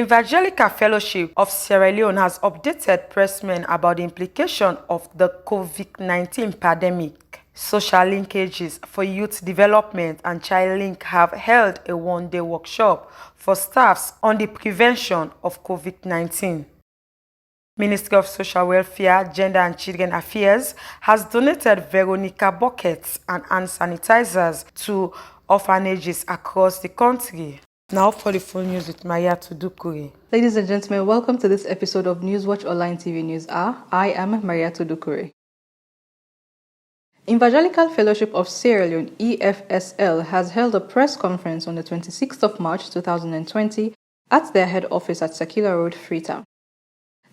Evangelical Fellowship of Sierra Leone has updated pressmen about the implication of the COVID-19 pandemic. Social linkages for youth development and Child Link have held a one-day workshop for staffs on the prevention of COVID-19. Ministry of Social Welfare, Gender and Children Affairs has donated Veronica buckets and hand sanitizers to orphanages across the country. Now for the full news with Maria Tudukuri. Ladies and gentlemen, welcome to this episode of NewsWatch Online TV News Hour. I am Maria Tudukuri. Evangelical Fellowship of Sierra Leone, EFSL, has held a press conference on the 26th of March 2020 at their head office at Sakila Road, Freetown.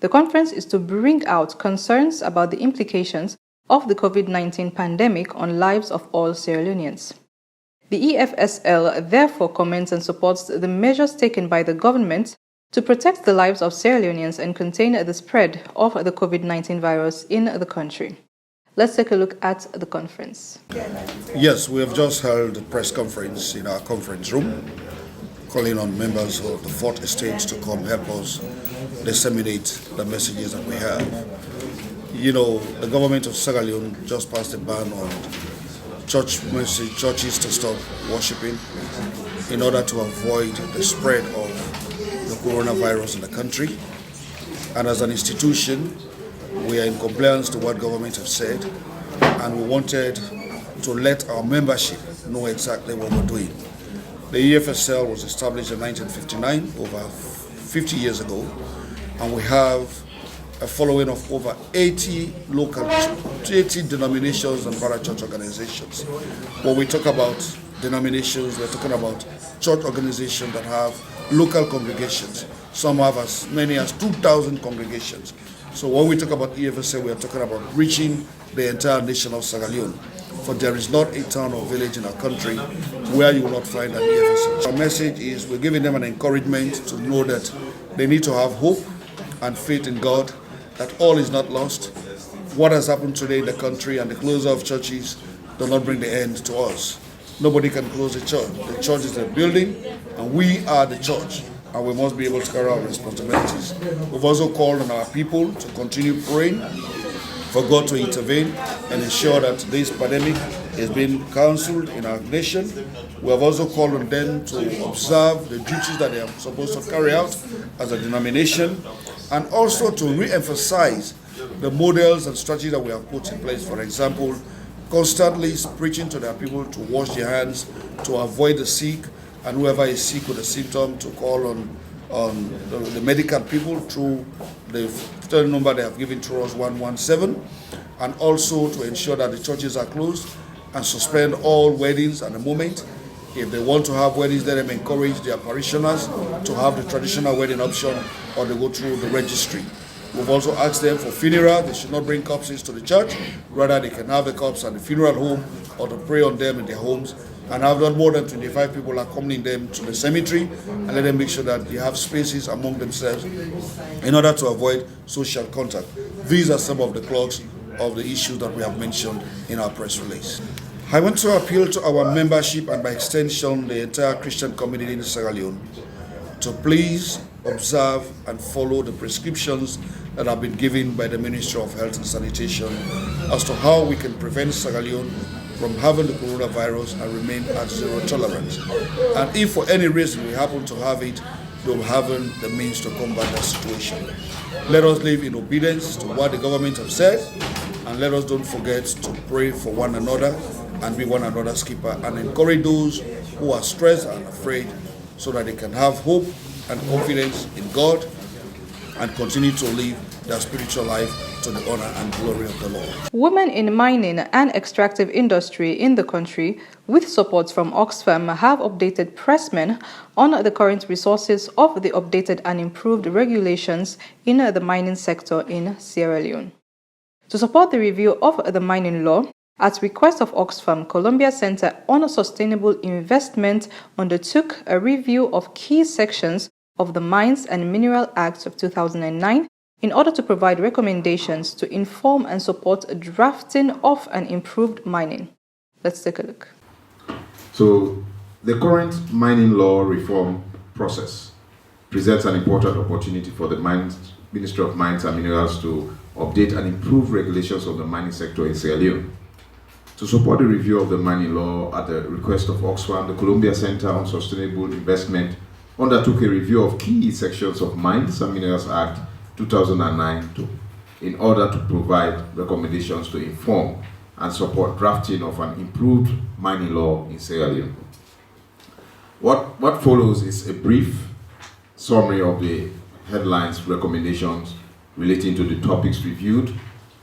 The conference is to bring out concerns about the implications of the COVID-19 pandemic on lives of all Sierra Leoneans. The EFSL therefore commends and supports the measures taken by the government to protect the lives of Sierra Leoneans and contain the spread of the COVID-19 virus in the country. Let's take a look at the conference. Yes, we have just held a press conference in our conference room, calling on members of the Fourth Estate to come help us disseminate the messages that we have. You know, the government of Sierra Leone just passed a ban on churches to stop worshiping in order to avoid the spread of the coronavirus in the country. And as an institution, we are in compliance to what government have said, and we wanted to let our membership know exactly what we're doing. The EFSL was established in 1959, over 50 years ago, and we have a following of over 80 denominations and parachurch organizations. When we talk about denominations, we're talking about church organizations that have local congregations. Some have as many as 2,000 congregations. So when we talk about EFSL, we are talking about reaching the entire nation of Sierra Leone. For there is not a town or village in our country where you will not find an EFSL. Our message is we're giving them an encouragement to know that they need to have hope and faith in God, that all is not lost. What has happened today in the country and the closure of churches does not bring the end to us. Nobody can close the church. The church is a building, and we are the church, and we must be able to carry our responsibilities. We've also called on our people to continue praying for God to intervene and ensure that this pandemic is being cancelled in our nation. We have also called on them to observe the duties that they are supposed to carry out as a denomination, and also to re-emphasize the models and strategies that we have put in place. For example, constantly preaching to their people to wash their hands, to avoid the sick, and whoever is sick with a symptom to call on the medical people through the phone number they have given to us, 117, and also to ensure that the churches are closed and suspend all weddings at the moment. If they want to have weddings, let them encourage their parishioners to have the traditional wedding option, or they go through the registry. We've also asked them for funeral. They should not bring corpses to the church. Rather, they can have the corpse at the funeral home or to pray on them in their homes, and have not more than 25 people accompanying them to the cemetery, and let them make sure that they have spaces among themselves in order to avoid social contact. These are some of the clogs of the issues that we have mentioned in our press release. I want to appeal to our membership and by extension the entire Christian community in Sierra Leone to please observe and follow the prescriptions that have been given by the Ministry of Health and Sanitation as to how we can prevent Sierra Leone from having the coronavirus and remain at zero tolerance. And if for any reason we happen to have it, we'll have the means to combat that situation. Let us live in obedience to what the government have said, and let us don't forget to pray for one another and be one another's keeper, and encourage those who are stressed and afraid so that they can have hope and confidence in God and continue to live their spiritual life to the honor and glory of the Lord. Women in mining and extractive industry in the country, with support from Oxfam, have updated pressmen on the current resources of the updated and improved regulations in the mining sector in Sierra Leone. To support the review of the mining law, at request of Oxfam, Columbia Center on Sustainable Investment undertook a review of key sections of the Mines and Mineral Act of 2009 in order to provide recommendations to inform and support drafting of an improved mining. Let's take a look. So, the current mining law reform process presents an important opportunity for the Ministry of Mines and Minerals to update and improve regulations of the mining sector in Sierra Leone. To support the review of the mining law at the request of Oxfam, the Columbia Center on Sustainable Investment undertook a review of key sections of Mines and Minerals Act 2009 in order to provide recommendations to inform and support drafting of an improved mining law in Sierra Leone. What follows is a brief summary of the headlines recommendations relating to the topics reviewed: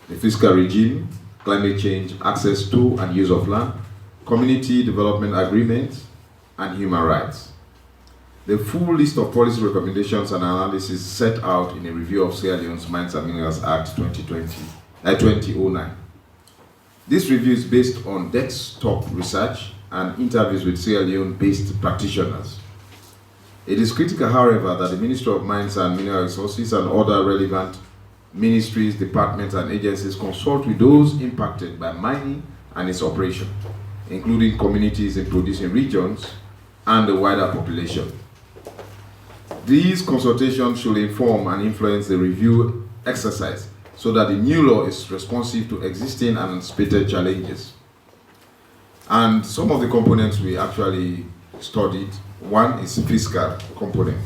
the fiscal regime, climate change, access to and use of land, community development agreements, and human rights. The full list of policy recommendations and analysis set out in a review of Sierra Leone's Mines and Minerals Act 2009. This review is based on desktop research and interviews with Sierra Leone-based practitioners. It is critical, however, that the Ministry of Mines and Mineral Resources and other relevant ministries, departments, and agencies consult with those impacted by mining and its operation, including communities in producing regions and the wider population. These consultations should inform and influence the review exercise so that the new law is responsive to existing and anticipated challenges. And some of the components we actually studied. One is fiscal component.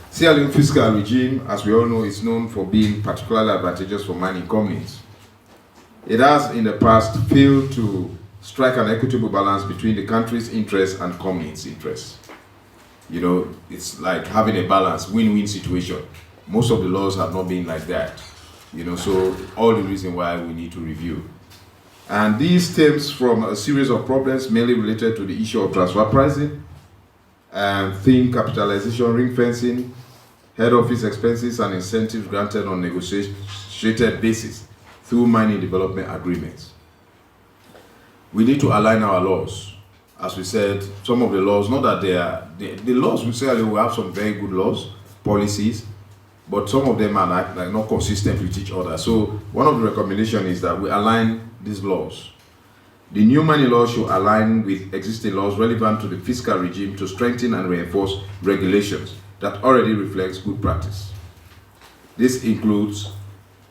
Sierra Leone fiscal regime, as we all know, is known for being particularly advantageous for mining companies. It has in the past failed to strike an equitable balance between the country's interests and companies' interests. You know, it's like having a balance, win-win situation. Most of the laws have not been like that. You know, so all the reason why we need to review. And these stems from a series of problems mainly related to the issue of transfer pricing, thin capitalization, ring fencing, head office expenses, and incentives granted on negotiated basis through mining development agreements. We need to align our laws. As we said, some of the laws, not that they are, the laws we say we have some very good laws, policies, but some of them are like not consistent with each other. So one of the recommendations is that we align these laws. The new mining law should align with existing laws relevant to the fiscal regime to strengthen and reinforce regulations that already reflects good practice. This includes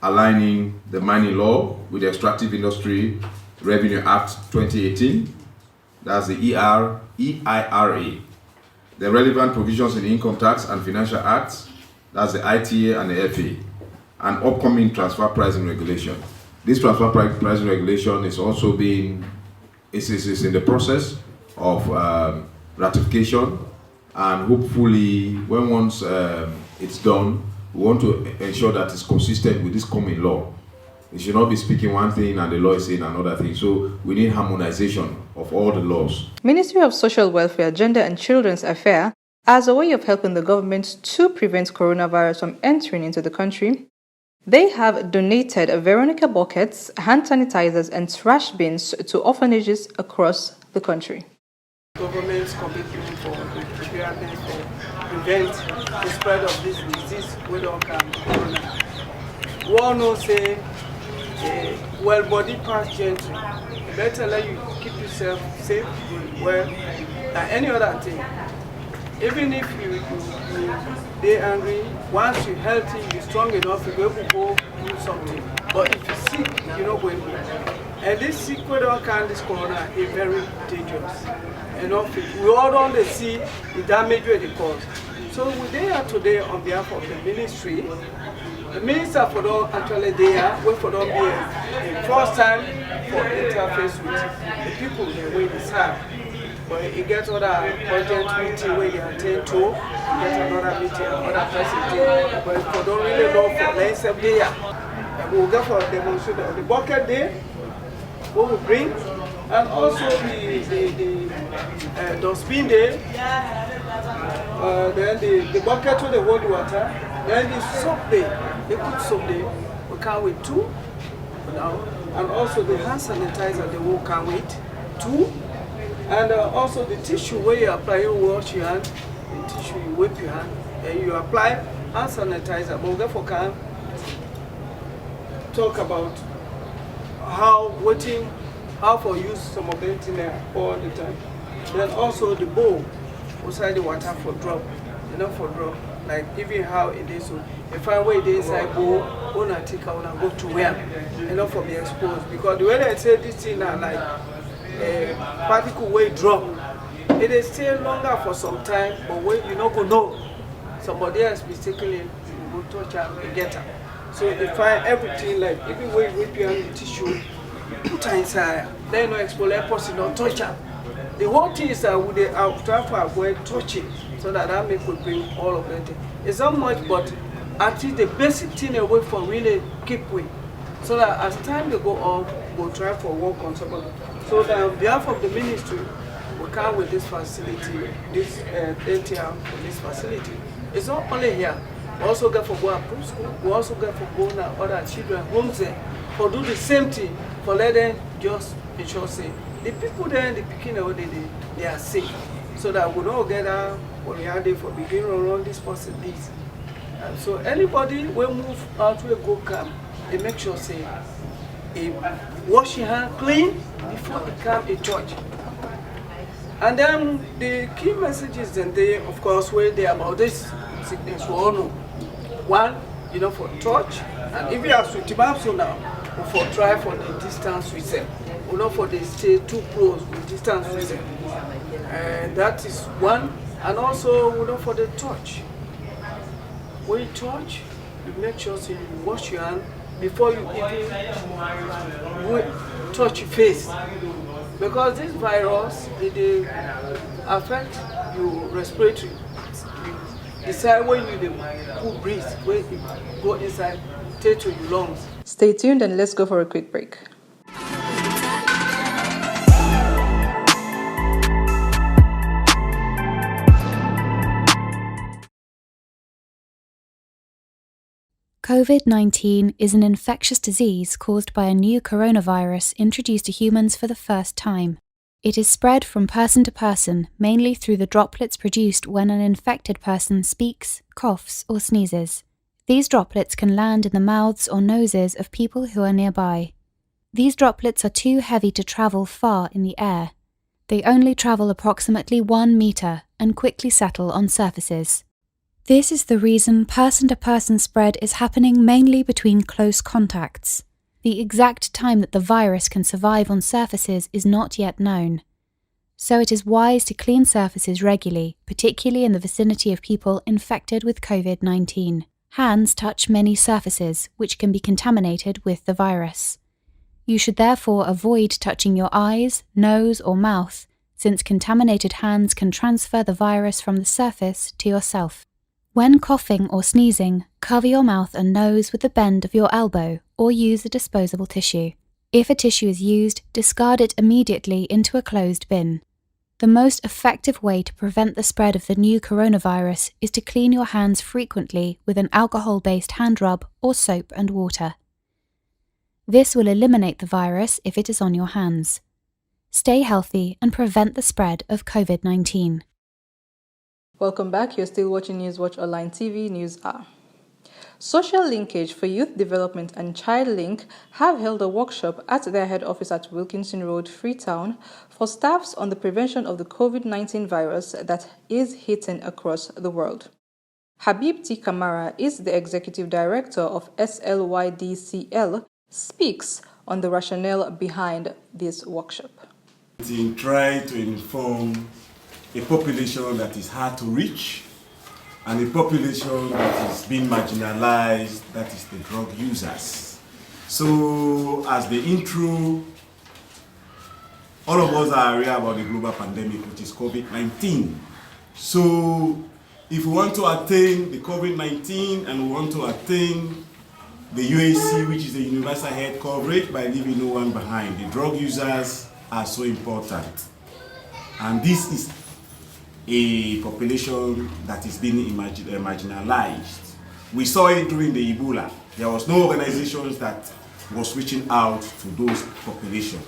aligning the mining law with the Extractive Industry Revenue Act 2018, that's the EIRA, the relevant provisions in the Income Tax and Financial Acts, that's the ITA and the FA, and upcoming transfer pricing regulation. This transfer pricing regulation is also being, is in the process of ratification, and hopefully when once it's done, we want to ensure that it's consistent with this common law. It should not be speaking one thing and the law is saying another thing. So we need harmonization of all the laws. Ministry of Social Welfare, Gender and Children's Affairs, as a way of helping the government to prevent coronavirus from entering into the country, they have donated Veronica buckets, hand sanitizers, and trash bins to orphanages across the country. Government's commitment for preparedness to prevent the spread of this disease, we don't come corona. We all know, say, well, body pass gently. Better let you keep yourself safe, well, than any other thing. Even if you be angry, once you're healthy, you're strong enough, you're able to go do something. But if you're sick, you're not going to be. And this sick, we don't count this corona, is very dangerous. We all don't see the damage where it cause. So we're here today on behalf of the ministry. The minister for them actually there, we for them here, the first time for interface with the people the way they serve. But you get other urgent meeting where they attend to, you get another meeting, another person. But if you don't really know for the next day, we'll go for a demonstration. The bucket there, what we bring, and also the dustbin there, then the bucket with the hold water, then the soap there, they put soap there, we can wait 2 now, and also the hand sanitizer they will can wait 2, and also the tissue where you apply, you wash your hand, the tissue you wipe your hand, and you apply hand sanitizer, but we therefore can talk about how for use some of it in there all the time. Then also the bowl, outside the water for drop, for drop. like even how it is. So if I wait inside go, una take out and go to where, for be exposed. Because the way they say this thing are like particle weight drop, it is still longer for some time, but when you not go know, somebody else mistakenly will go touch and get her. So if I everything like even when you whip your tissue, you put her inside, then no expose that person don't touch her. The whole thing is that we try to avoid touching, so that make we bring all of that. It's not much, but at least the basic thing away from really keep with. So that as time they go on, we'll try for work on somebody. So that on behalf of the ministry, we come with this facility, this ATM for this facility. It's not only here. We also get for go and school. We also get for go to other children homes there for do the same thing, for let them just ensure say the people there, the picking they are safe. So that we don't get out when we are there for beginning around this person this. And so anybody will move out will go camp, they make sure say wash your hand clean before they come to church. And then the key messages then they of course where they about this sickness we all know. One, for touch, and if you have to so now, for try for the distance with them. Not for the stay too close with distance with them. And that is one. And also for the touch. When you touch, you make sure so you wash your hand before you even touch your face. Because this virus, it affect your respiratory. Decide when you breathe, when you go inside, take to your lungs. Stay tuned and let's go for a quick break. COVID-19 is an infectious disease caused by a new coronavirus introduced to humans for the first time. It is spread from person to person, mainly through the droplets produced when an infected person speaks, coughs, or sneezes. These droplets can land in the mouths or noses of people who are nearby. These droplets are too heavy to travel far in the air. They only travel approximately 1 meter and quickly settle on surfaces. This is the reason person-to-person spread is happening mainly between close contacts. The exact time that the virus can survive on surfaces is not yet known. So it is wise to clean surfaces regularly, particularly in the vicinity of people infected with COVID-19. Hands touch many surfaces, which can be contaminated with the virus. You should therefore avoid touching your eyes, nose, or mouth, since contaminated hands can transfer the virus from the surface to yourself. When coughing or sneezing, cover your mouth and nose with the bend of your elbow or use a disposable tissue. If a tissue is used, discard it immediately into a closed bin. The most effective way to prevent the spread of the new coronavirus is to clean your hands frequently with an alcohol-based hand rub or soap and water. This will eliminate the virus if it is on your hands. Stay healthy and prevent the spread of COVID-19. Welcome back. You're still watching NewsWatch Online TV News Hour. Social Linkage for Youth Development and Child Link have held a workshop at their head office at Wilkinson Road, Freetown, for staffs on the prevention of the COVID-19 virus that is hitting across the world. Habib T. Kamara is the executive director of SLYDCL, speaks on the rationale behind this workshop. In trying to inform a population that is hard to reach and a population that is being marginalized, that is the drug users. So as the intro, all of us are aware about the global pandemic, which is COVID-19. So if we want to attain the COVID-19 and we want to attain the UAC, which is the universal health coverage, by leaving no one behind, the drug users are so important. And this is a population that is being marginalized. We saw it during the Ebola. There was no organizations that was reaching out to those populations.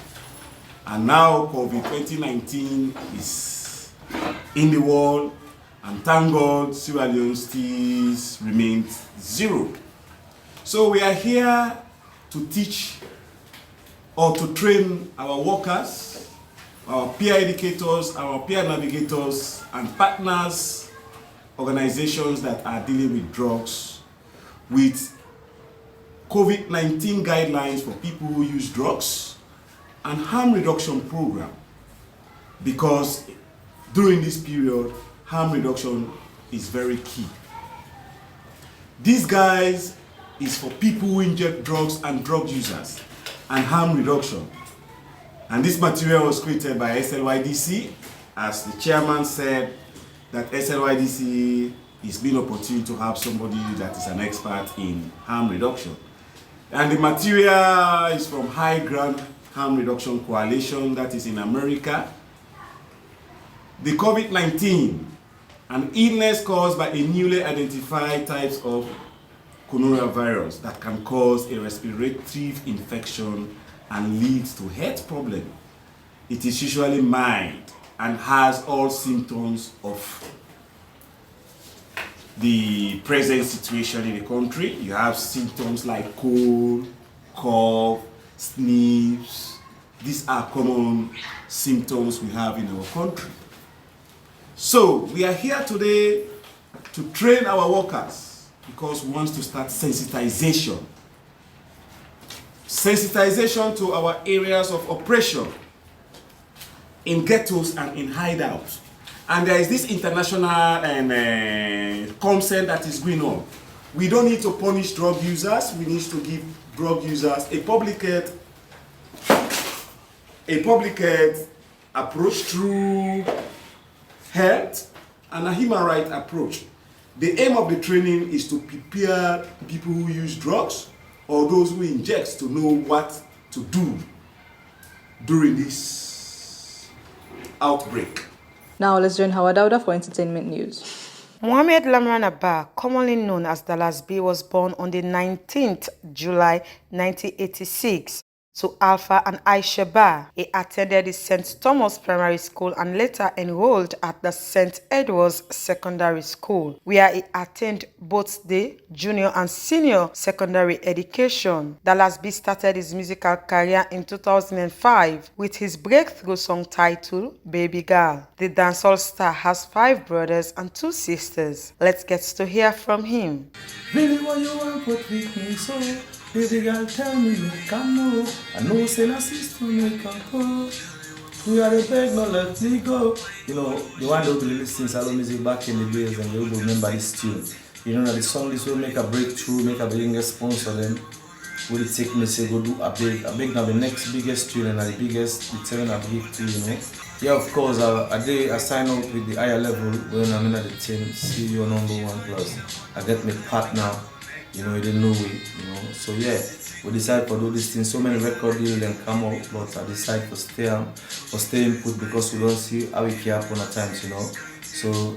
And now COVID-19 is in the world, and thank God Sierra Leone still remains zero. So we are here to teach or to train our workers, our peer educators, our peer navigators, and partners organizations that are dealing with drugs, with COVID-19 guidelines for people who use drugs, and harm reduction program, because during this period, harm reduction is very key. These guys is for people who inject drugs and drug users, and harm reduction. And this material was created by SLYDC. As the chairman said, that SLYDC is being opportune to have somebody that is an expert in harm reduction. And the material is from High Ground Harm Reduction Coalition, that is in America. The COVID-19, an illness caused by a newly identified types of coronavirus that can cause a respiratory infection and leads to health problem. It is usually mild and has all symptoms of the present situation in the country. You have symptoms like cold, cough, sneeze. These are common symptoms we have in our country. So we are here today to train our workers because we want to start sensitization. Sensitization to our areas of operation in ghettos and in hideouts. And there is this international consent that is going on. We don't need to punish drug users. We need to give drug users a public health approach through health and a human rights approach. The aim of the training is to prepare people who use drugs or those who inject to know what to do during this outbreak. Now let's join Howard Dauda for entertainment news. Mohamed Lamran Abba, commonly known as Dallas B, was born on the 19th July 1986 to Alpha and Aisha Ba. He attended the St. Thomas Primary School and later enrolled at the St. Edward's Secondary School, where he attained both the junior and senior secondary education. Dallas B started his musical career in 2005 with his breakthrough song titled Baby Girl. The dancehall star has 5 brothers and 2 sisters. Let's get to hear from him. Really what you want put with me so baby girl tell me make I know. I know say na sister make I go. We are the beg no let me go. You know, the one who really listen to salon music back in the days and they will remember this tune. You know that the song this will make a breakthrough, make a biggest sponsor them. Will it take me say go do a big now the next biggest tune and the biggest return a big tune, you know. Yeah, of course, I sign up with the higher level when I'm in at the team, see your #1+. I get my partner, you know, you didn't know it, you know. So yeah, we decide to do this thing. So many record deals then come out, but I decide to stay put because we don't see how we care upon at times, you know. So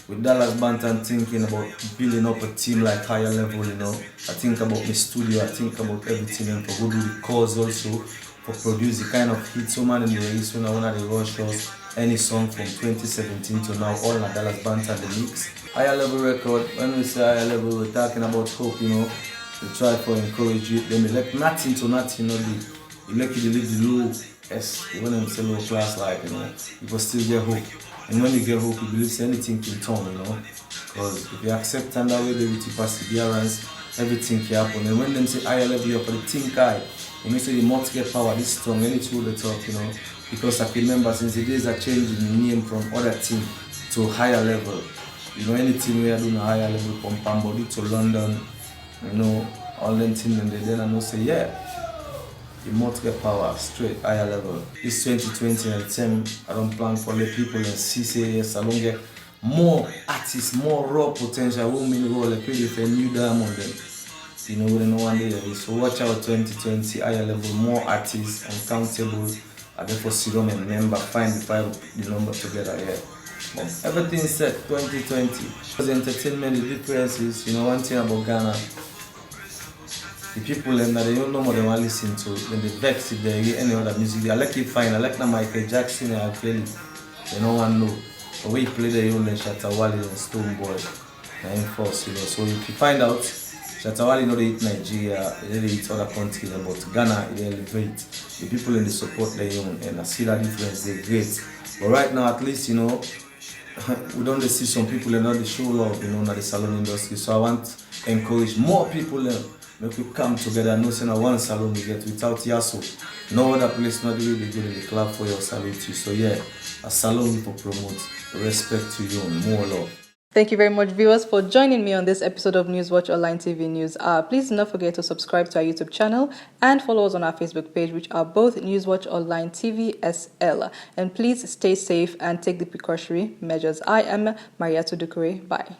with Dallas Bantam thinking about building up a team like higher level, you know. I think about my studio, I think about everything and for go do the cause also. For produce the kind of hit so man in the race when I want to rush us any song from 2017 to now, all in Dallas Bantam the mix. Higher level record, when we say higher level, we're talking about hope, you know. We try to encourage you. Then we like nothing to nothing, you know. You like you live the low S, when I'm say low class like, you know, you will still get hope. And when you get hope, you believe anything can turn, you know. Because if you accept and that way with your perseverance, everything can happen. And when them say higher level, you're for the think high. You know, say you must get power this strong, any tool they talk, you know. Because I can remember since the days are changing the name from other team to higher level. You know, anything we are doing a higher level from Pambodi to London, you know, all them things and then I know say, yeah, you must get power straight, higher level. It's 2020 and time I don't plan for the people and see say yes, I don't get more artists, more raw potential, women role, like really for a new diamond then. You know, we don't know one day. So watch out 2020, higher level, more artists, uncountable. I therefore see them and remember, find the number together, yeah. But everything is set 2020. Because entertainment, the differences, you know, one thing about Ghana, the people that they don't know what they want to listen to, then they vex if they hear any other music. I like it fine, I like the Michael Jackson and I feel it. They don't want to know. But when you play the own Shatta Wale and Stoneboy, and Force, you know. So if you find out, Shatta Wale know they hit Nigeria, they hit other countries, but Ghana, they elevate. The people in the support their own, and I see that difference, they're great. But right now, at least, you know, we don't see some people and not the show love, you know, not the salon industry. So I want to encourage more people make we come together. No saying one salon we get without Yasso. No other place not really good in the club for your salon too. So yeah, a salon we promote respect to you and more love. Thank you very much, viewers, for joining me on this episode of NewsWatch Online TV News. Please do not forget to subscribe to our YouTube channel and follow us on our Facebook page, which are both NewsWatch Online TV SL. And please stay safe and take the precautionary measures. I am Maria Tudukure. Bye.